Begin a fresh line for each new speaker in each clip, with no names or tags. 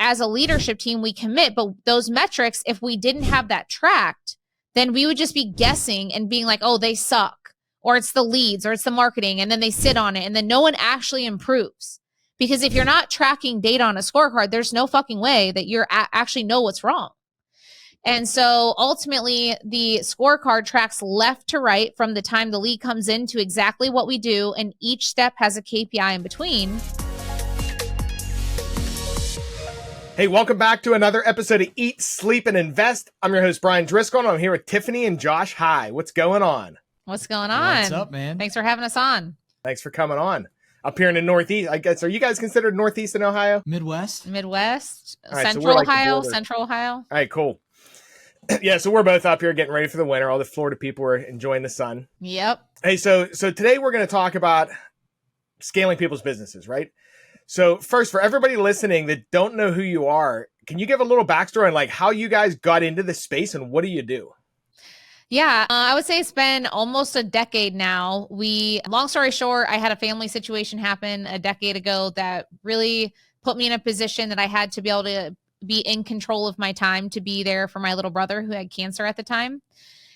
as a leadership team, we commit, but those metrics, if we didn't have that tracked, then we would just be guessing and being like, oh, they suck, or it's the leads, or it's the marketing. And then they sit on it, and then no one actually improves. Because if you're not tracking data on a scorecard, there's no fucking way that you're actually know what's wrong. And so ultimately, the scorecard tracks left to right from the time the lead comes in to exactly what we do. And each step has a KPI in between.
Hey, welcome back to another episode of Eat, Sleep, and Invest. I'm your host, Brian Driscoll, and I'm here with Tiffany and Josh. Hi, what's going on?
What's going on?
What's up, man?
Thanks for having us on.
Thanks for coming on. Up here in the Northeast, I guess, are you guys considered Northeastern Ohio?
Midwest,
right,
Central
so
Ohio, Central Ohio.
All right, cool. Yeah, so we're both up here getting ready for the winter. All the Florida people are enjoying the sun.
Yep.
Hey, so today we're going to talk about scaling people's businesses, right? So first, for everybody listening that don't know who you are, can you give a little backstory on like how you guys got into this space and what do you do?
Yeah, I would say it's been almost a decade now. Long story short, I had a family situation happen a decade ago that really put me in a position that I had to be able to be in control of my time to be there for my little brother who had cancer at the time.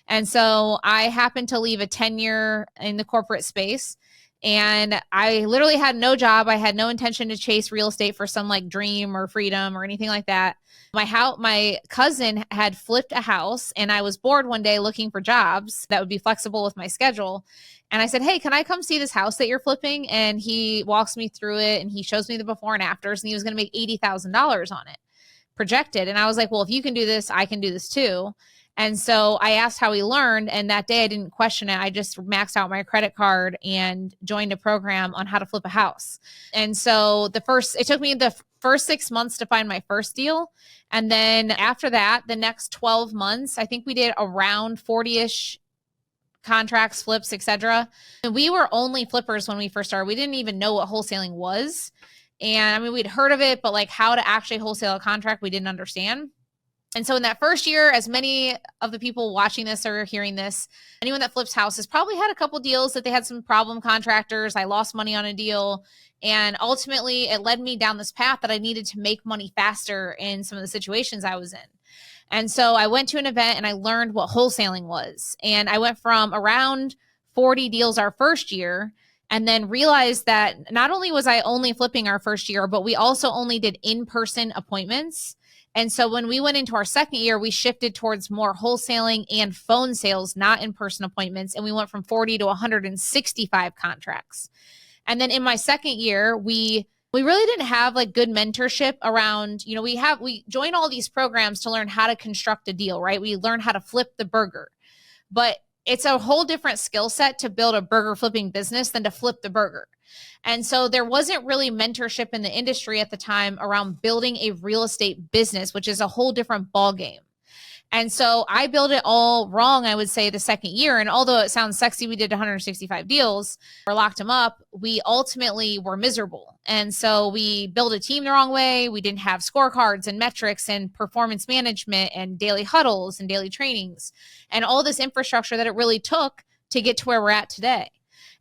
And so I happened to leave a tenure in the corporate space. And I literally had no job. I had no intention to chase real estate for some like dream or freedom or anything like that. My cousin had flipped a house, and I was bored one day looking for jobs that would be flexible with my schedule. And I said, hey, can I come see this house that you're flipping? And he walks me through it, and he shows me the before and afters, and he was going to make $80,000 on it projected. And I was like, well, if you can do this, I can do this too. And so I asked how he learned. And that day I didn't question it. I just maxed out my credit card and joined a program on how to flip a house. And so it took me the first 6 months to find my first deal. And then after that, the next 12 months, I think we did around 40-ish contracts, flips, etc. And we were only flippers when we first started. We didn't even know what wholesaling was. And I mean, we'd heard of it, but like how to actually wholesale a contract, we didn't understand. And so in that first year, as many of the people watching this or hearing this, anyone that flips houses probably had a couple deals that they had some problem contractors. I lost money on a deal. And ultimately, it led me down this path that I needed to make money faster in some of the situations I was in. And so I went to an event and I learned what wholesaling was. And I went from around 40 deals our first year, and then realized that not only was I only flipping our first year, but we also only did in-person appointments. And so when we went into our second year, we shifted towards more wholesaling and phone sales, not in-person appointments. And we went from 40 to 165 contracts. And then in my second year, we really didn't have like good mentorship around, we joined all these programs to learn how to construct a deal, right? We learned how to flip the burger, but it's a whole different skill set to build a burger flipping business than to flip the burger. And so there wasn't really mentorship in the industry at the time around building a real estate business, which is a whole different ballgame. And so I built it all wrong, I would say, the second year. And although it sounds sexy, we did 165 deals or locked them up, we ultimately were miserable. And so we built a team the wrong way. We didn't have scorecards and metrics and performance management and daily huddles and daily trainings and all this infrastructure that it really took to get to where we're at today.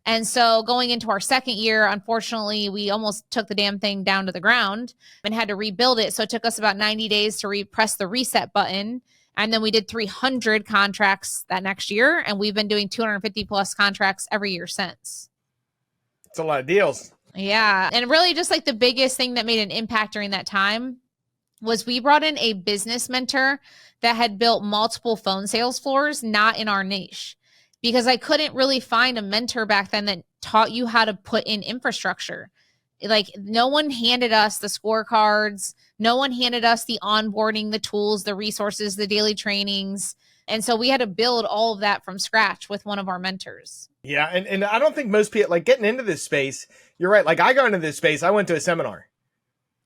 And so going into our second year, unfortunately, we almost took the damn thing down to the ground and had to rebuild it. So it took us about 90 days to press the reset button. And then we did 300 contracts that next year. And we've been doing 250 plus contracts every year since.
It's a lot of deals.
Yeah. And really just like the biggest thing that made an impact during that time was we brought in a business mentor that had built multiple phone sales floors, not in our niche, because I couldn't really find a mentor back then that taught you how to put in infrastructure. Like no one handed us the scorecards. No one handed us the onboarding, the tools, the resources, the daily trainings. And so we had to build all of that from scratch with one of our mentors.
Yeah. And I don't think most people like getting into this space. You're right. Like I got into this space. I went to a seminar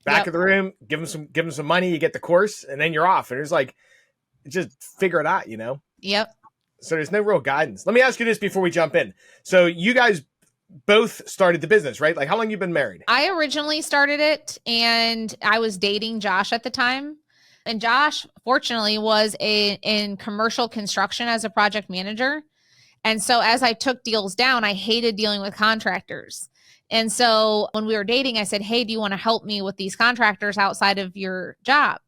back of the room, give them some money, you get the course and then you're off. And it's like, just figure it out,
Yep.
So there's no real guidance. Let me ask you this before we jump in. So you guys both started the business, right? Like how long you been married?
I originally started it and I was dating Josh at the time. And Josh, fortunately, was in commercial construction as a project manager. And so as I took deals down, I hated dealing with contractors. And so when we were dating, I said, hey, do you want to help me with these contractors outside of your job?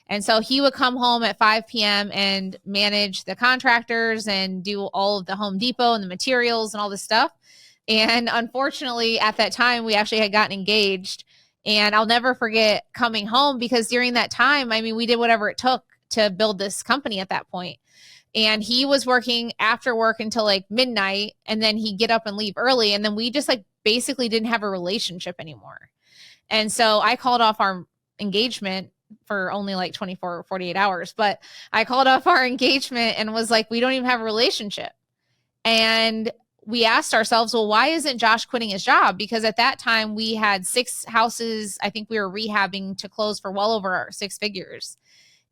And so he would come home at 5 p.m. and manage the contractors and do all of the Home Depot and the materials and all this stuff. And unfortunately, at that time, we actually had gotten engaged. And I'll never forget coming home, because during that time, I mean, we did whatever it took to build this company at that point. And he was working after work until like midnight, and then he'd get up and leave early. And then we just like basically didn't have a relationship anymore. And so I called off our engagement for only like 24 or 48 hours, but I called off our engagement and was like, we don't even have a relationship. And we asked ourselves, well, why isn't Josh quitting his job? Because at that time we had 6 houses. I think we were rehabbing to close for well over our 6 figures.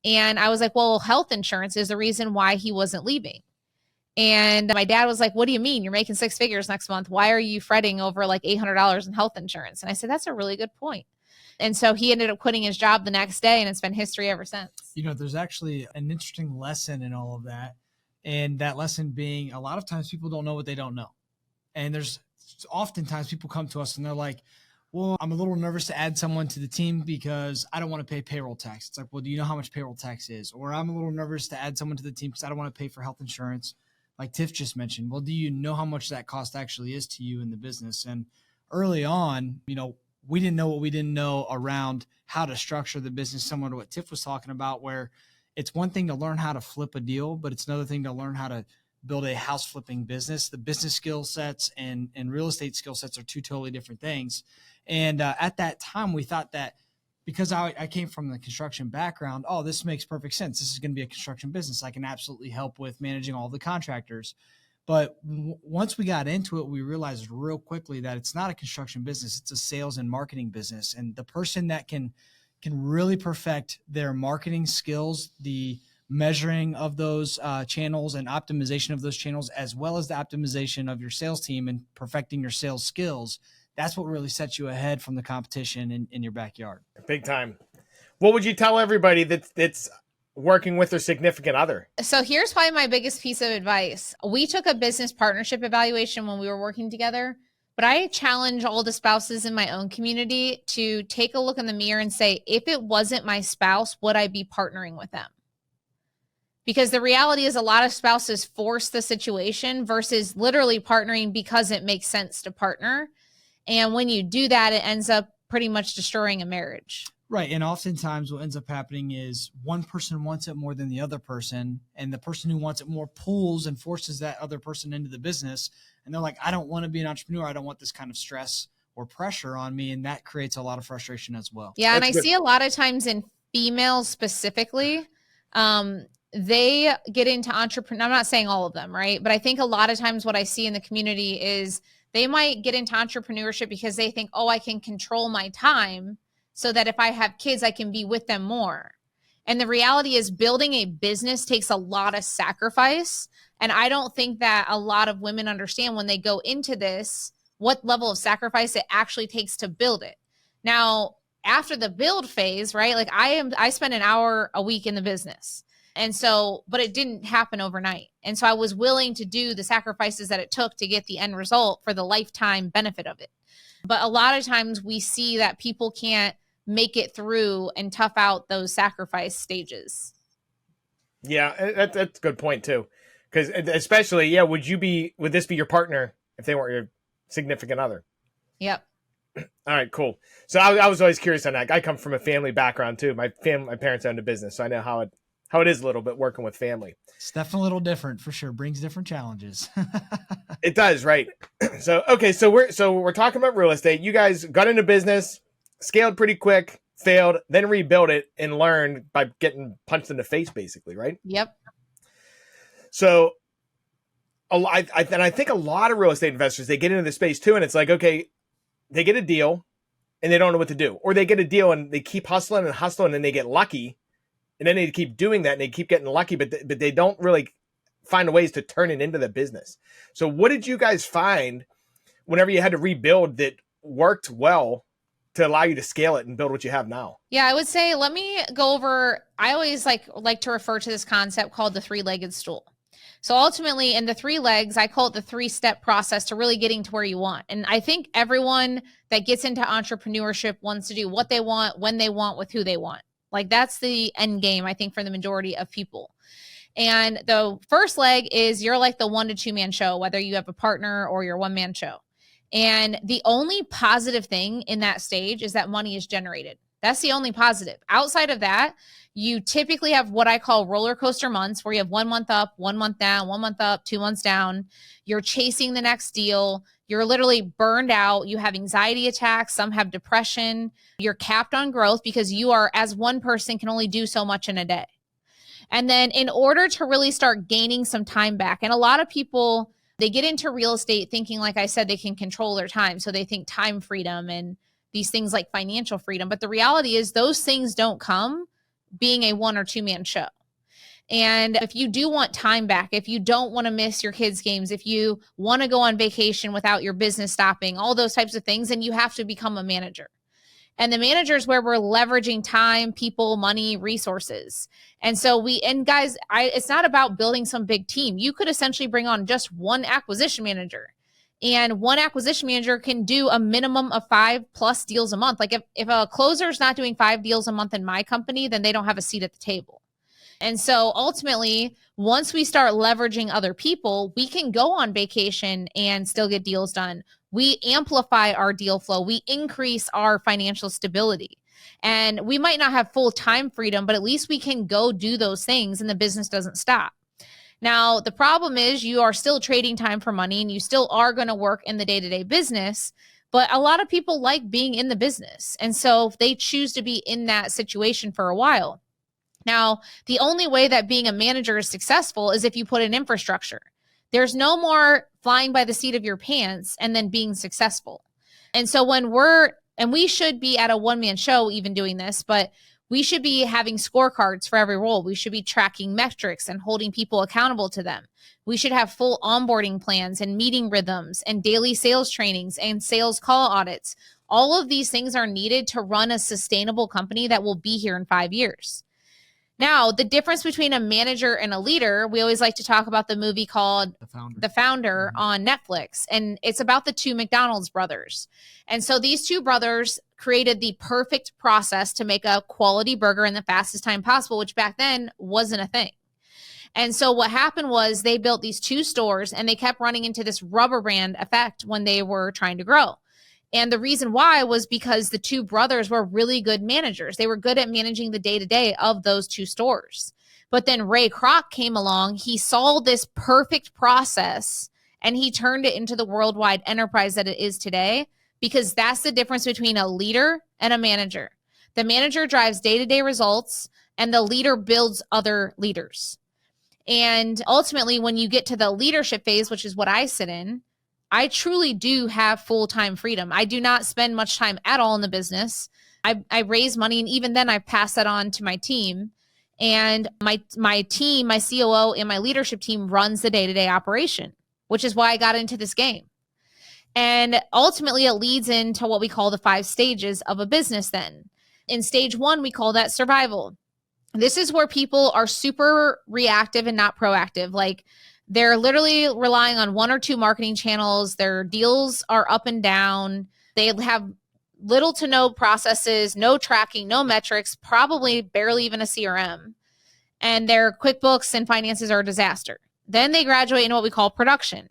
And I was like, well, health insurance is the reason why he wasn't leaving. And my dad was like, what do you mean? You're making 6 figures next month. Why are you fretting over like $800 in health insurance? And I said, that's a really good point. And so he ended up quitting his job the next day, and it's been history ever since.
You know, there's actually an interesting lesson in all of that. And that lesson being, a lot of times people don't know what they don't know. And there's oftentimes people come to us and they're like, well, I'm a little nervous to add someone to the team because I don't want to pay payroll tax. It's like, well, do you know how much payroll tax is? Or I'm a little nervous to add someone to the team because I don't want to pay for health insurance. Like Tiff just mentioned, well, do you know how much that cost actually is to you in the business? And early on, you know, we didn't know what we didn't know around how to structure the business, similar to what Tiff was talking about, where it's one thing to learn how to flip a deal, but it's another thing to learn how to build a house flipping business. The business skill sets and real estate skill sets are 2 totally different things. And at that time, we thought that because I came from the construction background, oh, this makes perfect sense. This is going to be a construction business. I can absolutely help with managing all the contractors. But once we got into it, we realized real quickly that it's not a construction business. It's a sales and marketing business. And the person that can really perfect their marketing skills, the measuring of those channels and optimization of those channels, as well as the optimization of your sales team and perfecting your sales skills, that's what really sets you ahead from the competition in your backyard.
Big time. What would you tell everybody that's working with their significant other?
So here's probably my biggest piece of advice. We took a business partnership evaluation when we were working together, but I challenge all the spouses in my own community to take a look in the mirror and say, if it wasn't my spouse, would I be partnering with them? Because the reality is a lot of spouses force the situation versus literally partnering because it makes sense to partner. And when you do that, it ends up pretty much destroying a marriage.
Right. And oftentimes what ends up happening is one person wants it more than the other person. And the person who wants it more pulls and forces that other person into the business. And they're like, I don't want to be an entrepreneur. I don't want this kind of stress or pressure on me. And that creates a lot of frustration as well.
Yeah. And I see a lot of times in females specifically, they get into entrepreneur. I'm not saying all of them, right? But I think a lot of times what I see in the community is they might get into entrepreneurship because they think, oh, I can control my time so that if I have kids, I can be with them more. And the reality is building a business takes a lot of sacrifice. And I don't think that a lot of women understand when they go into this, what level of sacrifice it actually takes to build it. Now, after the build phase, right? Like I spend an hour a week in the business. And so, but it didn't happen overnight. And so I was willing to do the sacrifices that it took to get the end result for the lifetime benefit of it. But a lot of times we see that people can't make it through and tough out those sacrifice stages.
Yeah, that's a good point too. Because especially, yeah, would this be your partner if they weren't your significant other?
Yep.
All right, cool. So I was always curious on that. I come from a family background too. My parents owned a business, so I know how it is a little bit working with family.
It's definitely a little different for sure. Brings different challenges.
It does, right? So, okay. So we're talking about real estate. You guys got into business, scaled pretty quick, failed, then rebuilt it and learned by getting punched in the face, basically, right?
Yep.
So I think a lot of real estate investors, they get into the space too. And it's like, okay, they get a deal and they don't know what to do, or they get a deal and they keep hustling and then they get lucky. And then they keep doing that and they keep getting lucky, but they don't really find ways to turn it into the business. So what did you guys find whenever you had to rebuild that worked well to allow you to scale it and build what you have now?
Yeah, I would say, let me go over, I always like to refer to this concept called the 3-legged stool. So ultimately, in the 3 legs, I call it the 3-step process to really getting to where you want. And I think everyone that gets into entrepreneurship wants to do what they want, when they want, with who they want. Like that's the end game, I think, for the majority of people. And the first leg is you're like the 1 to 2 man show, whether you have a partner or your 1-man show. And the only positive thing in that stage is that money is generated. That's the only positive. Outside of that, you typically have what I call roller coaster months, where you have 1 month up, 1 month down, 1 month up, 2 months down. You're chasing the next deal. You're literally burned out. You have anxiety attacks. Some have depression. You're capped on growth because you are, as one person, can only do so much in a day. And then in order to really start gaining some time back, and a lot of people, they get into real estate thinking, like I said, they can control their time. So they think time freedom and these things like financial freedom. But the reality is those things don't come being a 1 or 2 man show. And if you do want time back, if you don't want to miss your kids' games, if you want to go on vacation without your business stopping, all those types of things, then you have to become a manager. And the manager is where we're leveraging time, people, money, resources. And so guys, it's not about building some big team. You could essentially bring on just 1 acquisition manager. And 1 acquisition manager can do a minimum of 5+ deals a month. Like if a closer is not doing 5 deals a month in my company, then they don't have a seat at the table. And so ultimately, once we start leveraging other people, we can go on vacation and still get deals done. We amplify our deal flow. We increase our financial stability. And we might not have full time freedom, but at least we can go do those things and the business doesn't stop. Now, the problem is you are still trading time for money and you still are going to work in the day-to-day business, but a lot of people like being in the business. And so they choose to be in that situation for a while. Now, the only way that being a manager is successful is if you put in infrastructure. There's no more flying by the seat of your pants and then being successful. And so we should be at a 1-man show even doing this, but we should be having scorecards for every role. We should be tracking metrics and holding people accountable to them. We should have full onboarding plans and meeting rhythms and daily sales trainings and sales call audits. All of these things are needed to run a sustainable company that will be here in 5 years. Now, the difference between a manager and a leader, we always like to talk about the movie called The Founder on Netflix. And it's about the 2 McDonald's brothers. And so these 2 brothers created the perfect process to make a quality burger in the fastest time possible, which back then wasn't a thing. And so what happened was they built these 2 stores and they kept running into this rubber band effect when they were trying to grow. And the reason why was because the 2 brothers were really good managers. They were good at managing the day-to-day of those 2 stores. But then Ray Kroc came along. He saw this perfect process and he turned it into the worldwide enterprise that it is today, because that's the difference between a leader and a manager. The manager drives day-to-day results and the leader builds other leaders. And ultimately, when you get to the leadership phase, which is what I sit in, I truly do have full-time freedom. I do not spend much time at all in the business. I raise money, and even then I pass that on to my team. And my team, my COO and my leadership team runs the day-to-day operation, which is why I got into this game. And ultimately, it leads into what we call the 5 stages of a business then. In stage 1, we call that survival. This is where people are super reactive and not proactive. Like, they're literally relying on 1 or 2 marketing channels. Their deals are up and down. They have little to no processes, no tracking, no metrics, probably barely even a CRM. And their QuickBooks and finances are a disaster. Then they graduate into what we call production.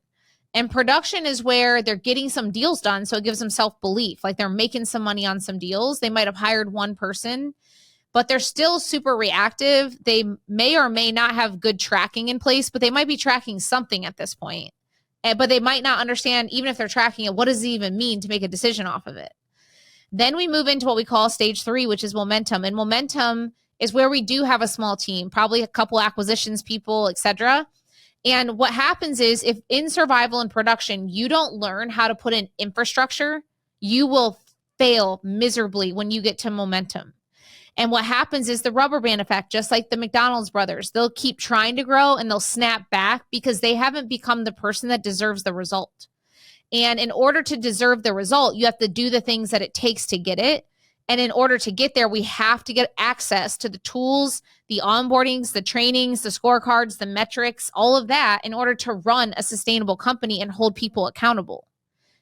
And production is where they're getting some deals done. So it gives them self-belief. Like they're making some money on some deals. They might have hired 1 person, but they're still super reactive. They may or may not have good tracking in place, but they might be tracking something at this point. But they might not understand, even if they're tracking it, what does it even mean to make a decision off of it? Then we move into what we call stage 3, which is momentum. And momentum is where we do have a small team, probably a couple acquisitions people, etc. And what happens is, if in survival and production, you don't learn how to put in infrastructure, you will fail miserably when you get to momentum. And what happens is the rubber band effect, just like the McDonald's brothers. They'll keep trying to grow and they'll snap back because they haven't become the person that deserves the result. And in order to deserve the result, you have to do the things that it takes to get it. And in order to get there, we have to get access to the tools, the onboardings, the trainings, the scorecards, the metrics, all of that in order to run a sustainable company and hold people accountable.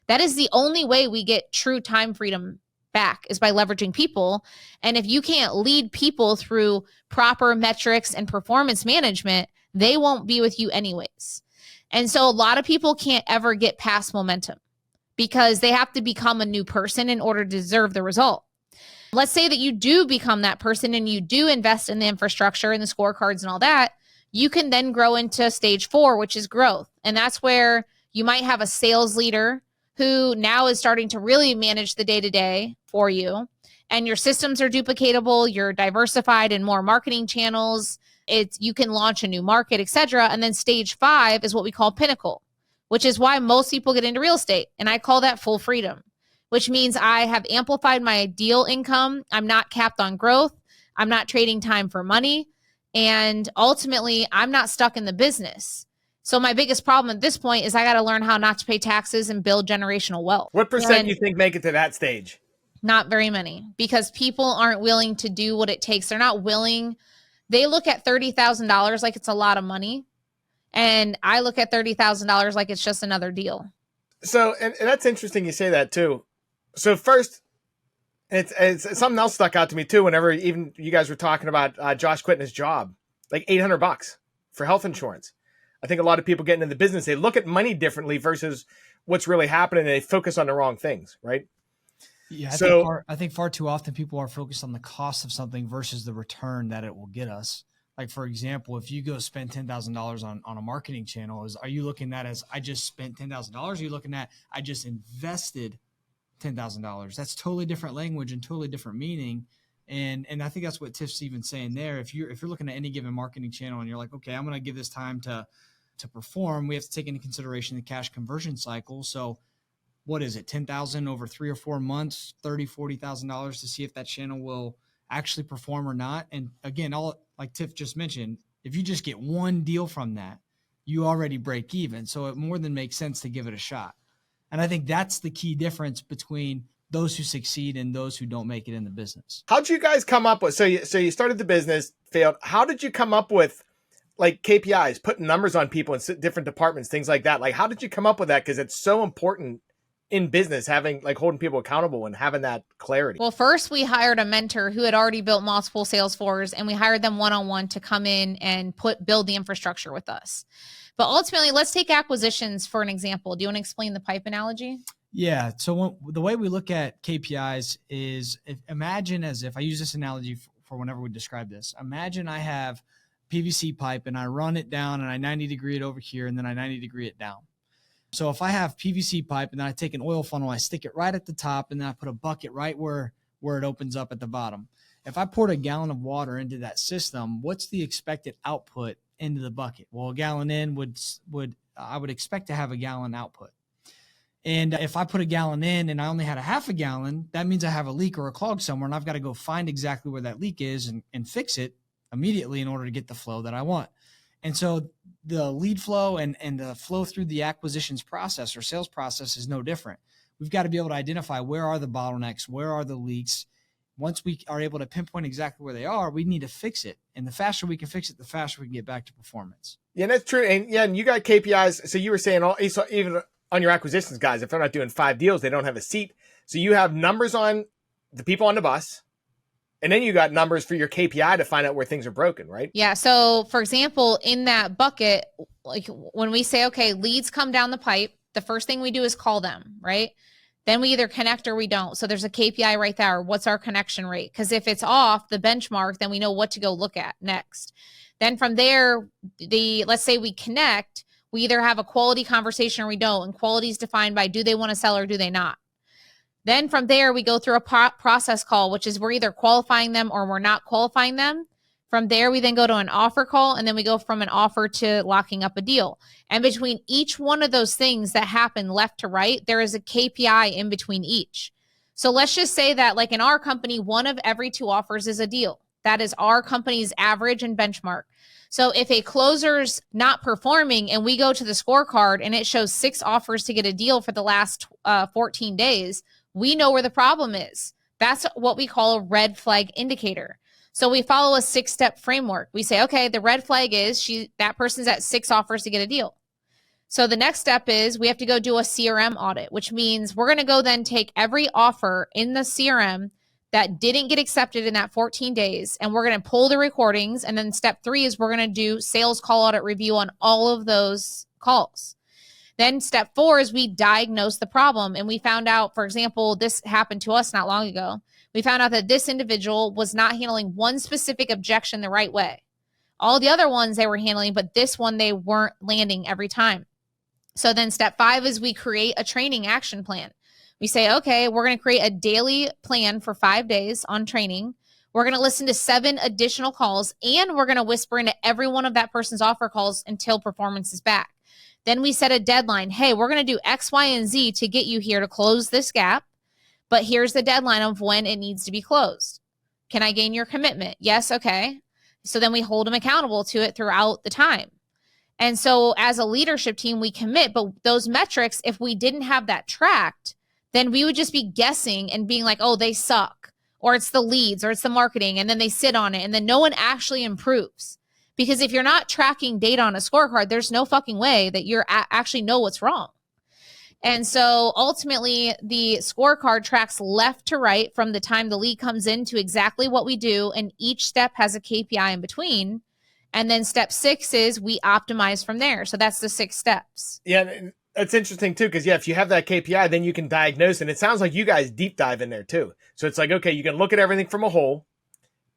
That is the only way we get true time freedom back, is by leveraging people. And if you can't lead people through proper metrics and performance management, they won't be with you anyways. And so a lot of people can't ever get past momentum because they have to become a new person in order to deserve the result. Let's say that you do become that person and you do invest in the infrastructure and the scorecards and all that, you can then grow into stage 4, which is growth. And that's where you might have a sales leader who now is starting to really manage the day-to-day for you. And your systems are duplicatable, you're diversified in more marketing channels, you can launch a new market, etc. And then stage 5 is what we call pinnacle, which is why most people get into real estate. And I call that full freedom, which means I have amplified my ideal income. I'm not capped on growth. I'm not trading time for money. And ultimately, I'm not stuck in the business. So my biggest problem at this point is I got to learn how not to pay taxes and build generational wealth.
What percent do you think make it to that stage?
Not very many, because people aren't willing to do what it takes. They're not willing. They look at $30,000 like it's a lot of money. And I look at $30,000 like it's just another deal.
So, and that's interesting you say that too. So first, it's something else stuck out to me too. Whenever even you guys were talking about Josh quitting his job, like $800 for health insurance. I think a lot of people get into the business, they look at money differently versus what's really happening. And they focus on the wrong things, right?
Yeah,
So
I think far too often people are focused on the cost of something versus the return that it will get us. Like, for example, if you go spend $10,000 on a marketing channel, are you looking at as I just spent $10,000? Or are you looking at I just invested $10,000? That's totally different language and totally different meaning. And I think that's what Tiff's even saying there. If you're looking at any given marketing channel and you're like, okay, I'm going to give this time to perform, we have to take into consideration the cash conversion cycle. So what is it? 10,000 over 3 or 4 months, $30,000-$40,000 to see if that channel will actually perform or not. And again, like Tiff just mentioned, if you just get one deal from that, you already break even. So it more than makes sense to give it a shot. And I think that's the key difference between those who succeed and those who don't make it in the business.
how'd you guys come up with, so you started the business, failed. How did you come up with like KPIs, putting numbers on people in different departments, things like that? Like, how did you come up with that? Because it's so important in business, having like holding people accountable and having that clarity.
Well, first we hired a mentor who had already built multiple sales floors, and we hired them one-on-one to come in and build the infrastructure with us. But ultimately, let's take acquisitions for an example. Do you want to explain the pipe analogy?
Yeah. So the way we look at KPIs is, imagine as if I use this analogy for whenever we describe this. Imagine I have PVC pipe and I run it down and I 90 degree it over here and then I 90 degree it down. So if I have PVC pipe and then I take an oil funnel, I stick it right at the top and then I put a bucket right where it opens up at the bottom. If I poured a gallon of water into that system, what's the expected output into the bucket? Well, a gallon in I would expect to have a gallon output. And if I put a gallon in and I only had a half a gallon, that means I have a leak or a clog somewhere and I've got to go find exactly where that leak is and fix it immediately in order to get the flow that I want. And so the lead flow and the flow through the acquisitions process or sales process is no different. We've got to be able to identify where are the bottlenecks, where are the leaks. Once we are able to pinpoint exactly where they are, we need to fix it. And the faster we can fix it, the faster we can get back to performance.
Yeah, that's true. And you got KPIs. So you were saying even on your acquisitions guys, if they're not doing 5 deals, they don't have a seat. So you have numbers on the people on the bus. And then you got numbers for your KPI to find out where things are broken, right?
Yeah. So for example, in that bucket, like when we say, okay, leads come down the pipe, the first thing we do is call them, right? Then we either connect or we don't. So there's a KPI right there. What's our connection rate? Because if it's off the benchmark, then we know what to go look at next. Then from there, let's say we connect, we either have a quality conversation or we don't. And quality is defined by, do they want to sell or do they not? Then from there, we go through a process call, which is we're either qualifying them or we're not qualifying them. From there, we then go to an offer call, and then we go from an offer to locking up a deal. And between each one of those things that happen left to right, there is a KPI in between each. So let's just say that like in our company, 1 of every 2 offers is a deal. That is our company's average and benchmark. So if a closer's not performing and we go to the scorecard and it shows 6 offers to get a deal for the last 14 days, we know where the problem is. That's what we call a red flag indicator. So we follow a 6-step framework. We say, okay, the red flag is that person's at 6 offers to get a deal. So the next step is we have to go do a CRM audit, which means we're going to go then take every offer in the CRM that didn't get accepted in that 14 days, and we're going to pull the recordings. And then step 3 is we're going to do sales call audit review on all of those calls. Then step 4 is we diagnose the problem. And we found out, for example, this happened to us not long ago. We found out that this individual was not handling one specific objection the right way. All the other ones they were handling, but this one they weren't landing every time. So then step 5 is we create a training action plan. We say, okay, we're going to create a daily plan for 5 days on training. We're going to listen to 7 additional calls, and we're going to whisper into every one of that person's offer calls until performance is back. Then we set a deadline. Hey, we're going to do X, Y, and Z to get you here to close this gap. But here's the deadline of when it needs to be closed. Can I gain your commitment? Yes. Okay. So then we hold them accountable to it throughout the time. And so as a leadership team, we commit, but those metrics, if we didn't have that tracked, then we would just be guessing and being like, oh, they suck, or it's the leads, or it's the marketing. And then they sit on it, and then no one actually improves. Because if you're not tracking data on a scorecard, there's no fucking way that you're actually know what's wrong. And so ultimately the scorecard tracks left to right from the time the lead comes in to exactly what we do. And each step has a KPI in between. And then step 6 is we optimize from there. So that's the 6 steps.
Yeah, it's interesting too, because if you have that KPI, then you can diagnose. And it sounds like you guys deep dive in there too. So it's like, okay, you can look at everything from a whole,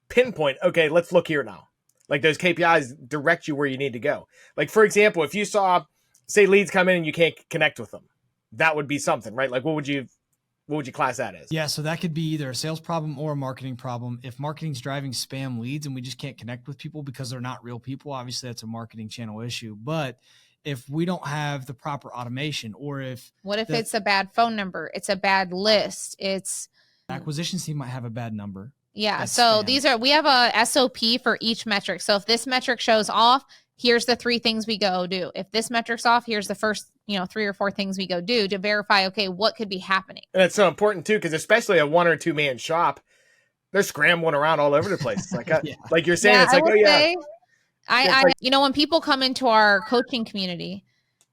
pinpoint, okay, let's look here now. Like those KPIs direct you where you need to go. Like, for example, if you saw, say, leads come in and you can't connect with them, that would be something, right? Like, what would you class that as?
Yeah, so that could be either a sales problem or a marketing problem. If marketing's driving spam leads and we just can't connect with people because they're not real people, obviously that's a marketing channel issue. But if we don't have the proper automation, or what if
it's a bad phone number? It's a bad list. It's
acquisition team might have a bad number.
Yeah. So we have a SOP for each metric. So if this metric shows off, here's the 3 things we go do. If this metric's off, here's the first, 3 or 4 things we go do to verify, okay, what could be happening.
And it's so important too, because especially a 1 or 2 man shop, they're scrambling around all over the place. It's like, like you're saying, it's like,
when people come into our coaching community,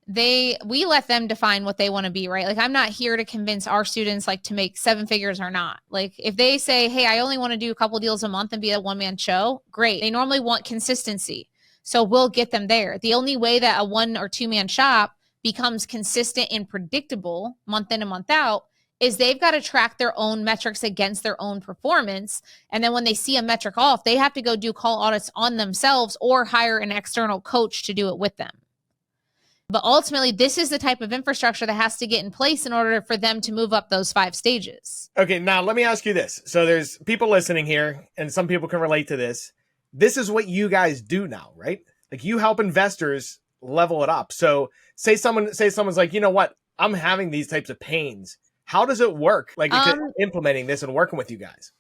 we let them define what they want to be, right? Like, I'm not here to convince our students like to make 7 figures or not. Like, if they say, hey, I only want to do a couple deals a month and be a 1-man show, great. They normally want consistency. So we'll get them there. The only way that a 1 or 2 man shop becomes consistent and predictable month in and month out is they've got to track their own metrics against their own performance. And then when they see a metric off, they have to go do call audits on themselves or hire an external coach to do it with them. But ultimately, this is the type of infrastructure that has to get in place in order for them to move up those 5 stages.
Okay, now let me ask you this. So there's people listening here, and some people can relate to this. This is what you guys do now, right? Like, you help investors level it up. So say someone's like, you know what? I'm having these types of pains. How does it work? Like, implementing this and working with you guys?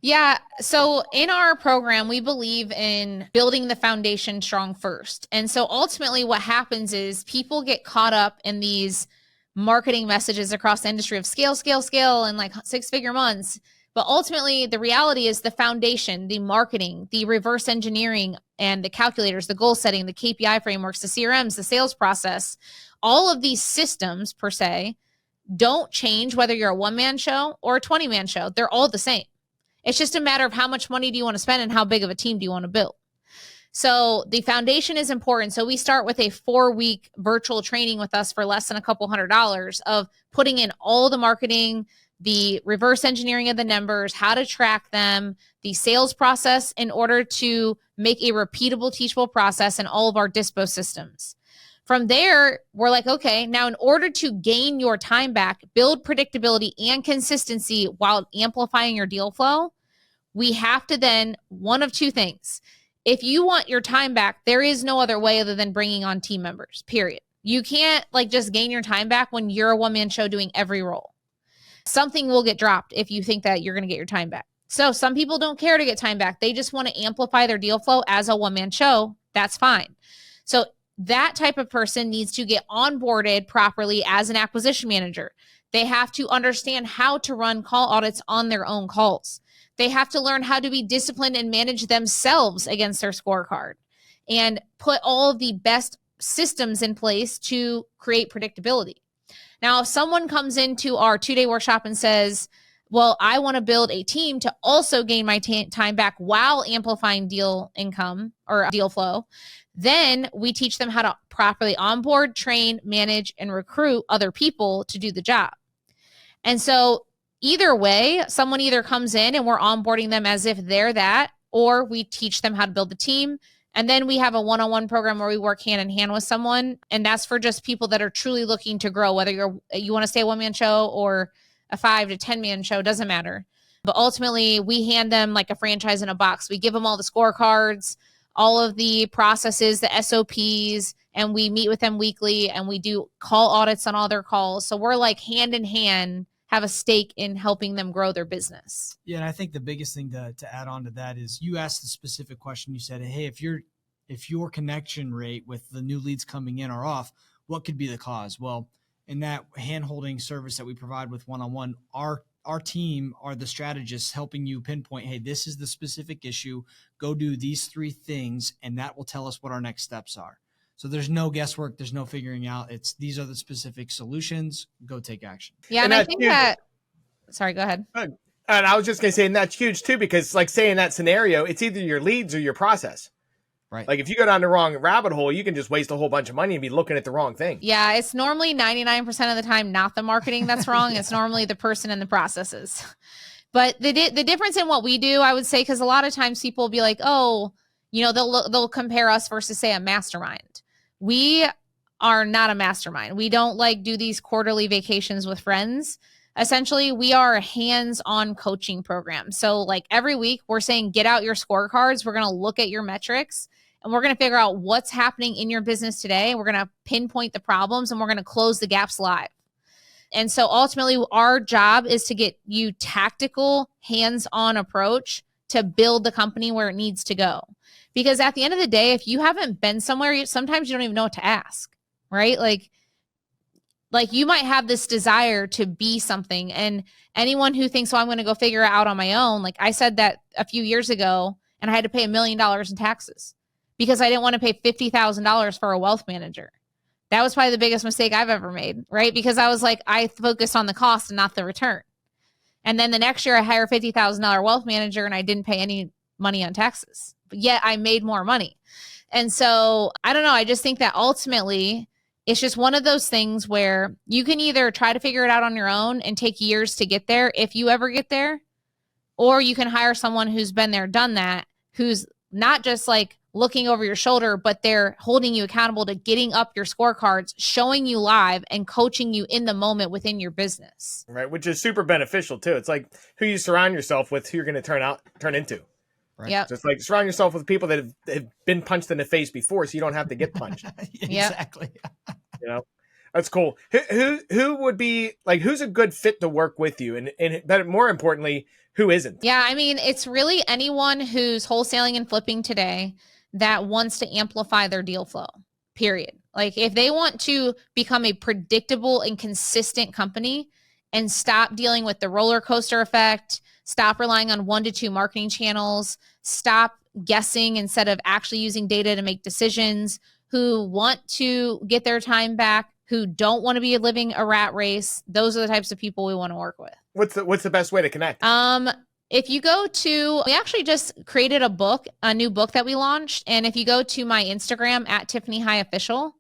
Yeah. So in our program, we believe in building the foundation strong first. And so ultimately what happens is people get caught up in these marketing messages across the industry of scale, scale, scale, and like 6-figure months. But ultimately the reality is the foundation, the marketing, the reverse engineering, and the calculators, the goal setting, the KPI frameworks, the CRMs, the sales process, all of these systems per se don't change whether you're a 1-man show or a 20-man show. They're all the same. It's just a matter of how much money do you want to spend and how big of a team do you want to build. So the foundation is important. So we start with a 4-week virtual training with us for less than a couple $100 of putting in all the marketing, the reverse engineering of the numbers, how to track them, the sales process in order to make a repeatable, teachable process in all of our dispo systems. From there, we're like, okay, now in order to gain your time back, build predictability and consistency while amplifying your deal flow, we have to then, one of 2 things. If you want your time back, there is no other way other than bringing on team members, period. You can't like just gain your time back when you're a 1-man show doing every role. Something will get dropped if you think that you're going to get your time back. So some people don't care to get time back. They just want to amplify their deal flow as a 1-man show. That's fine. So that type of person needs to get onboarded properly as an acquisition manager. They have to understand how to run call audits on their own calls. They have to learn how to be disciplined and manage themselves against their scorecard and put all of the best systems in place to create predictability. Now, if someone comes into our 2-day workshop and says, well, I want to build a team to also gain my time back while amplifying deal income or deal flow, then we teach them how to properly onboard, train, manage, and recruit other people to do the job. And so either way, someone either comes in and we're onboarding them as if they're that, or we teach them how to build the team. And then we have a one-on-one program where we work hand in hand with someone. And that's for just people that are truly looking to grow, whether you want to stay a one-man show or a 5 to 10-man show, doesn't matter. But ultimately, we hand them like a franchise in a box. We give them all the scorecards, all of the processes, the SOPs, and we meet with them weekly and we do call audits on all their calls. So we're like hand in hand, have a stake in helping them grow their business.
Yeah, and I think the biggest thing to add on to that is you asked the specific question. You said, hey, if your connection rate with the new leads coming in are off, what could be the cause? Well, in that hand-holding service that we provide with one-on-one, our team are the strategists helping you pinpoint, hey, this is the specific issue. Go do these 3 things, and that will tell us what our next steps are. So there's no guesswork. There's no figuring out. These are the specific solutions. Go take action.
Yeah, and I think that – sorry, go ahead.
And I was just going to say, and that's huge too, because like say in that scenario, it's either your leads or your process.
Right.
Like if you go down the wrong rabbit hole, you can just waste a whole bunch of money and be looking at the wrong thing.
Yeah, it's normally 99% of the time not the marketing that's wrong. Yeah. It's normally the person and the processes. But the difference in what we do, I would say, because a lot of times people will be like, oh, they'll compare us versus say a mastermind. We are not a mastermind. We don't like do these quarterly vacations with friends. Essentially, we are a hands-on coaching program. So like every week we're saying, get out your scorecards. We're going to look at your metrics and we're going to figure out what's happening in your business today. We're going to pinpoint the problems and we're going to close the gaps live. And so ultimately our job is to get you tactical, hands-on approach to build the company where it needs to go. Because at the end of the day, if you haven't been somewhere, sometimes you don't even know what to ask, right? Like you might have this desire to be something, and anyone who thinks, well, I'm going to go figure it out on my own. Like I said that a few years ago and I had to pay $1 million in taxes because I didn't want to pay $50,000 for a wealth manager. That was probably the biggest mistake I've ever made, right? Because I was like, I focused on the cost and not the return. And then the next year I hired a $50,000 wealth manager and I didn't pay any money on taxes, but yet I made more money. And so I don't know. I just think that ultimately it's just one of those things where you can either try to figure it out on your own and take years to get there, if you ever get there, or you can hire someone who's been there, done that, who's not just like looking over your shoulder, but they're holding you accountable to getting up your scorecards, showing you live and coaching you in the moment within your business.
Right. Which is super beneficial too. It's like who you surround yourself with, who you're going to turn into. Right.
Yep.
So it's like surround yourself with people that have been punched in the face before, so you don't have to get punched.
Exactly.
That's cool. Who would be like, who's a good fit to work with you? And but more importantly, who isn't?
Yeah. I mean, it's really anyone who's wholesaling and flipping today that wants to amplify their deal flow, period. Like if they want to become a predictable and consistent company and stop dealing with the roller coaster effect, stop relying on 1 to 2 marketing channels, stop guessing instead of actually using data to make decisions, who want to get their time back, who don't want to be living a rat race. Those are the types of people we want to work with.
What's the best way to connect?
If you go to, we actually just created a new book that we launched. And if you go to my Instagram at Tiffany High Official,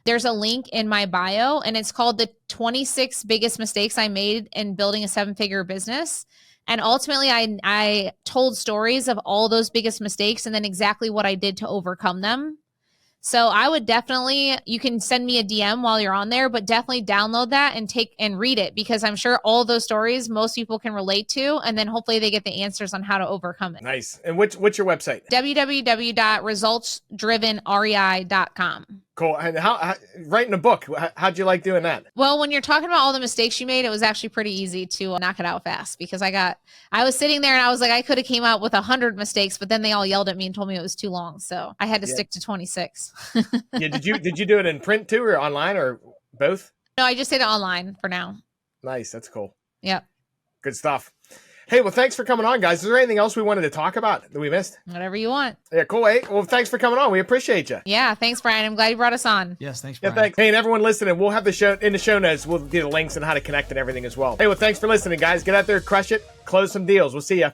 there's a link in my bio and it's called the 26 biggest mistakes I made in building a 7-figure business. And ultimately I told stories of all those biggest mistakes and then exactly what I did to overcome them. So I would definitely, you can send me a DM while you're on there, but definitely download that and read it, because I'm sure all those stories most people can relate to, and then hopefully they get the answers on how to overcome it.
Nice. And what's your website?
www.resultsdrivenrei.com.
Cool. And how writing a book, how'd you like doing that?
Well, when you're talking about all the mistakes you made, it was actually pretty easy to knock it out fast, because I was sitting there and I was like, I could have came out with 100 mistakes, but then they all yelled at me and told me it was too long. So I had to stick to 26.
Yeah. Did you do it in print too, or online, or both?
No, I just did it online for now.
Nice. That's cool.
Yep.
Good stuff. Hey, well, thanks for coming on, guys. Is there anything else we wanted to talk about that we missed?
Whatever you want.
Yeah, cool. Hey, well, thanks for coming on. We appreciate you.
Yeah. Thanks, Brian. I'm glad you brought us on.
Yes, thanks,
Yeah,
Brian.
thanks. Hey, and everyone listening, we'll have the show in the show notes. We'll do the links and how to connect and everything as well. Hey, well, thanks for listening, guys. Get out there, crush it, close some deals. We'll see ya.